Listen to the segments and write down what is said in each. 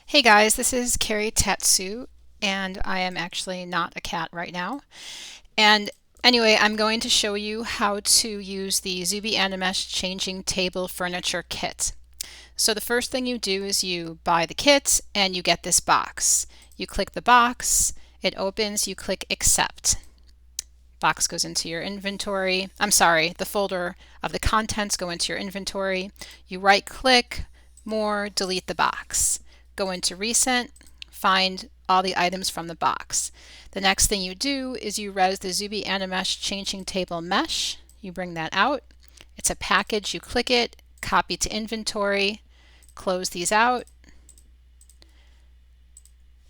Hey guys, this is Carrie Tatsu, and I am actually not a cat right now. And anyway, I'm going to show you how to use the Zooby Animesh Changing Table Furniture Kit. So the first thing you do is you buy the kit and you get this box. You click the box, it opens, you click Accept. Box goes into your inventory. The folder of the contents go into your inventory. You right click, More, delete the box. Go into Recent, find all the items from the box. The next thing you do is you res the Zooby Animesh Changing Table Mesh. You bring that out. It's a package, you click it, copy to inventory, close these out.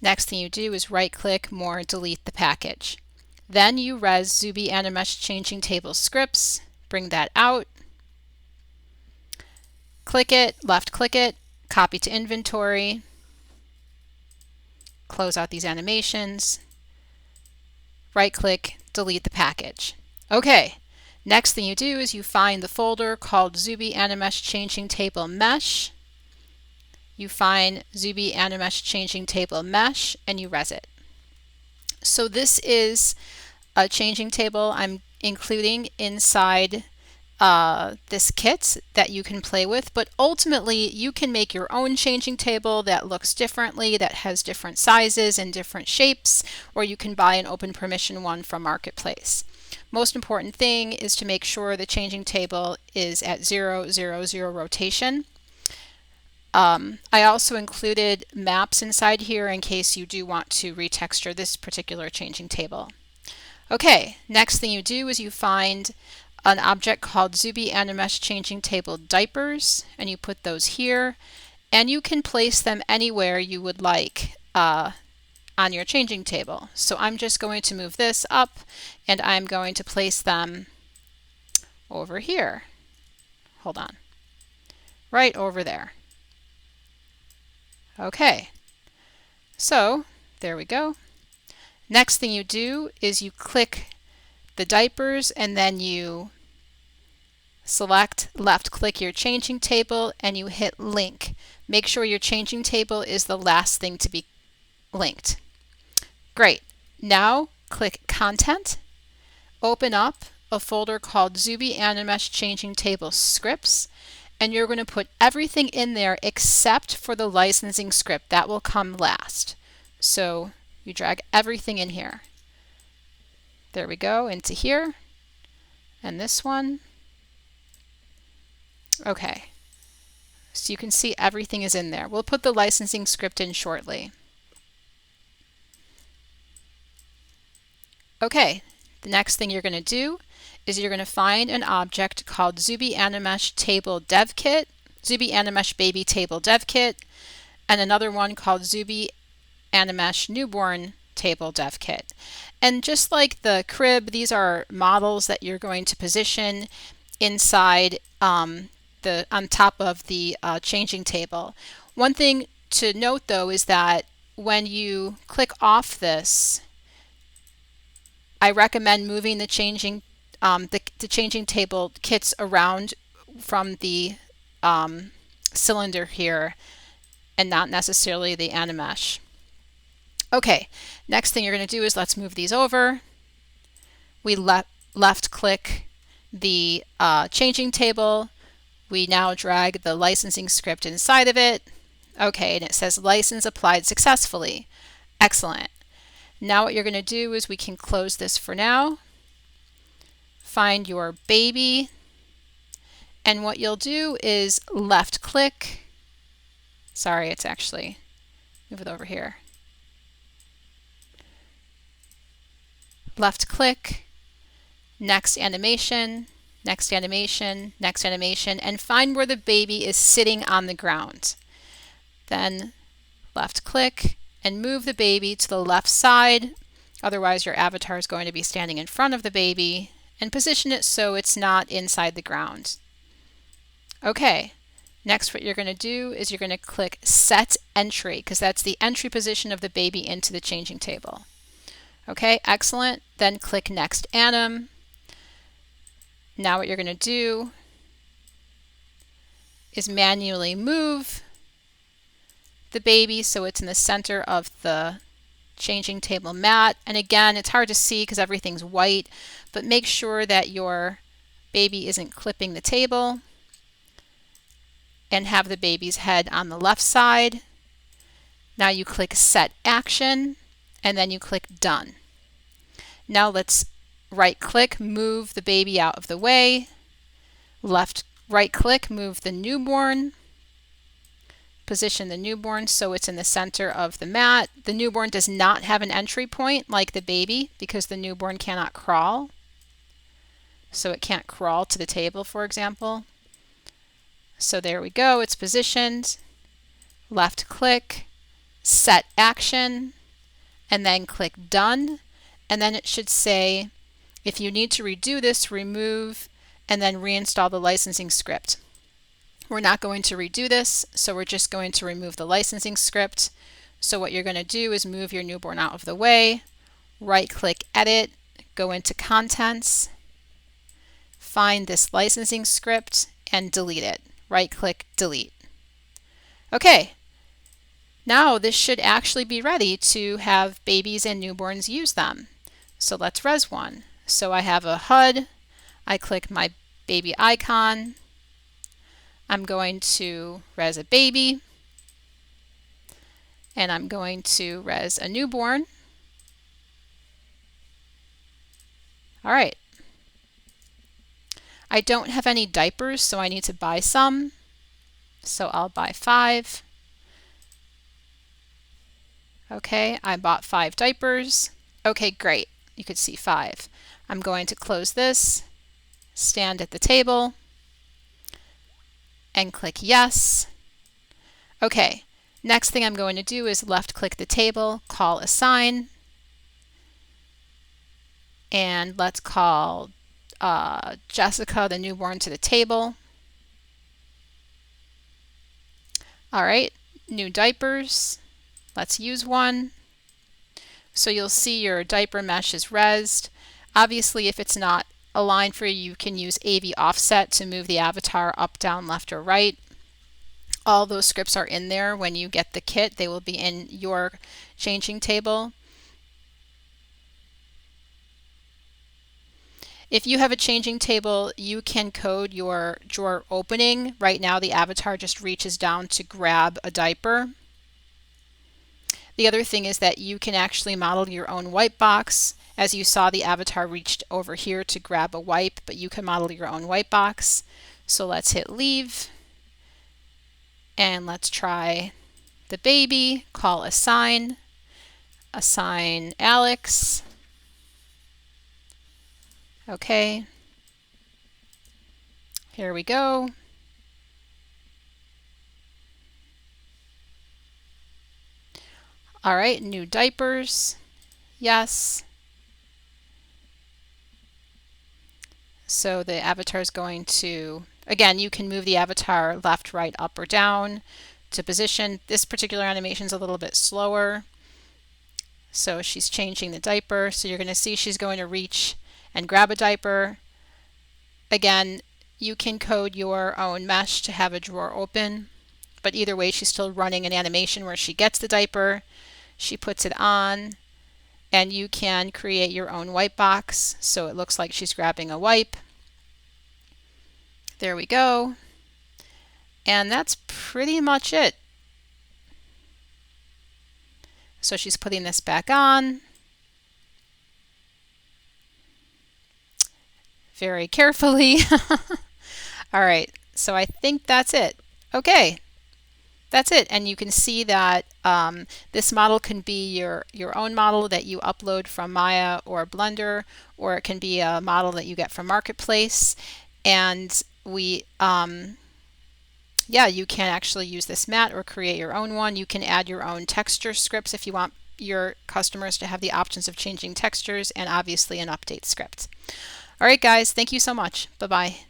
Next thing you do is right click, More, delete the package. Then you res Zooby Animesh Changing Table Scripts, bring that out, click it, left click it, copy to inventory, close out these animations, right click, delete the package. Okay, next thing you do is you find the folder called Zooby Animesh Changing Table Mesh. You find Zooby Animesh Changing Table Mesh and you res it. So this is a changing table I'm including inside this kit that you can play with, but ultimately you can make your own changing table that looks differently, that has different sizes and different shapes, or you can buy an open permission one from Marketplace. Most important thing is to make sure the changing table is at 0, 0, 0 rotation. I also included maps inside here in case you do want to retexture this particular changing table. Okay, next thing you do is you find an object called Zooby Animesh Changing Table Diapers, and you put those here, and you can place them anywhere you would like on your changing table. So I'm just going to move this up, and I'm going to place them over here. Hold on. Right over there. Okay, so there we go. Next thing you do is you click the diapers and then you select left click your changing table and you hit link. Make sure your changing table is the last thing to be linked. Great. Now click Content, open up a folder called Zooby Animesh Changing Table Scripts, and you're going to put everything in there except for the licensing script. That will come last. So you drag everything in here. There we go, into here, and this one. Okay, so you can see everything is in there. We'll put the licensing script in shortly. Okay, the next thing you're going to do is you're going to find an object called Zooby Animesh Table Dev Kit, Zooby Animesh Baby Table Dev Kit, and another one called Zooby Animesh Newborn Table Dev Kit. And just like the crib, these are models that you're going to position inside on top of the changing table. One thing to note though is that when you click off this, I recommend moving the changing table kits around from the cylinder here and not necessarily the Animesh. Okay, next thing you're going to do is let's move these over. We left click the changing table. We now drag the licensing script inside of it. Okay, and it says license applied successfully. Excellent. Now what you're going to do is we can close this for now. Find your baby, and what you'll do is left click. Sorry, it's actually, move it over here. Left click, next animation, next animation, next animation, and find where the baby is sitting on the ground. Then left click and move the baby to the left side. Otherwise your avatar is going to be standing in front of the baby, and position it so it's not inside the ground. Okay, next what you're going to do is you're going to click Set Entry, because that's the entry position of the baby into the changing table. Okay, excellent. Then click Next Anim. Now what you're going to do is manually move the baby so it's in the center of the changing table mat. And again, it's hard to see because everything's white, but make sure that your baby isn't clipping the table, and have the baby's head on the left side. Now you click Set Action, and then you click Done. Now let's right click, move the baby out of the way. Right click, move the newborn. Position the newborn so it's in the center of the mat. The newborn does not have an entry point like the baby because the newborn cannot crawl. So it can't crawl to the table, for example. So there we go, it's positioned. Left click, Set Action, and then click Done. And then it should say, if you need to redo this, remove and then reinstall the licensing script. We're not going to redo this, so we're just going to remove the licensing script. So what you're going to do is move your newborn out of the way, right click Edit, go into Contents, find this licensing script and delete it. Right click Delete. Okay, now this should actually be ready to have babies and newborns use them. So let's res one. So I have a HUD, I click my baby icon, I'm going to res a baby, and I'm going to res a newborn. All right. I don't have any diapers, so I need to buy some. So I'll buy 5. Okay, I bought 5 diapers. Okay, great. You could see 5. I'm going to close this, stand at the table, and click Yes. Okay, next thing I'm going to do is left click the table, call Assign, and let's call Jessica, the newborn, to the table. All right, new diapers. Let's use one. So you'll see your diaper mesh is resed. Obviously, if it's not aligned for you, you can use AV offset to move the avatar up, down, left, or right. All those scripts are in there when you get the kit. They will be in your changing table. If you have a changing table, you can code your drawer opening. Right now, the avatar just reaches down to grab a diaper. The other thing is that you can actually model your own wipe box. As you saw, the avatar reached over here to grab a wipe, but you can model your own wipe box. So let's hit Leave. And let's try the baby, call Assign Alex. Okay, here we go. All right, new diapers, yes. So the avatar is going to, again, you can move the avatar left, right, up, or down to position. This particular animation is a little bit slower. So she's changing the diaper. So you're going to see she's going to reach and grab a diaper. Again, you can code your own mesh to have a drawer open, but either way, she's still running an animation where she gets the diaper, she puts it on, and you can create your own wipe box so it looks like she's grabbing a wipe. There we go. And that's pretty much it. So she's putting this back on. Very carefully. All right, so I think that's it. Okay, that's it. And you can see that this model can be your own model that you upload from Maya or Blender, or it can be a model that you get from Marketplace. And we, yeah, you can actually use this mat or create your own one. You can add your own texture scripts if you want your customers to have the options of changing textures, and obviously an update script. All right, guys, thank you so much. Bye-bye.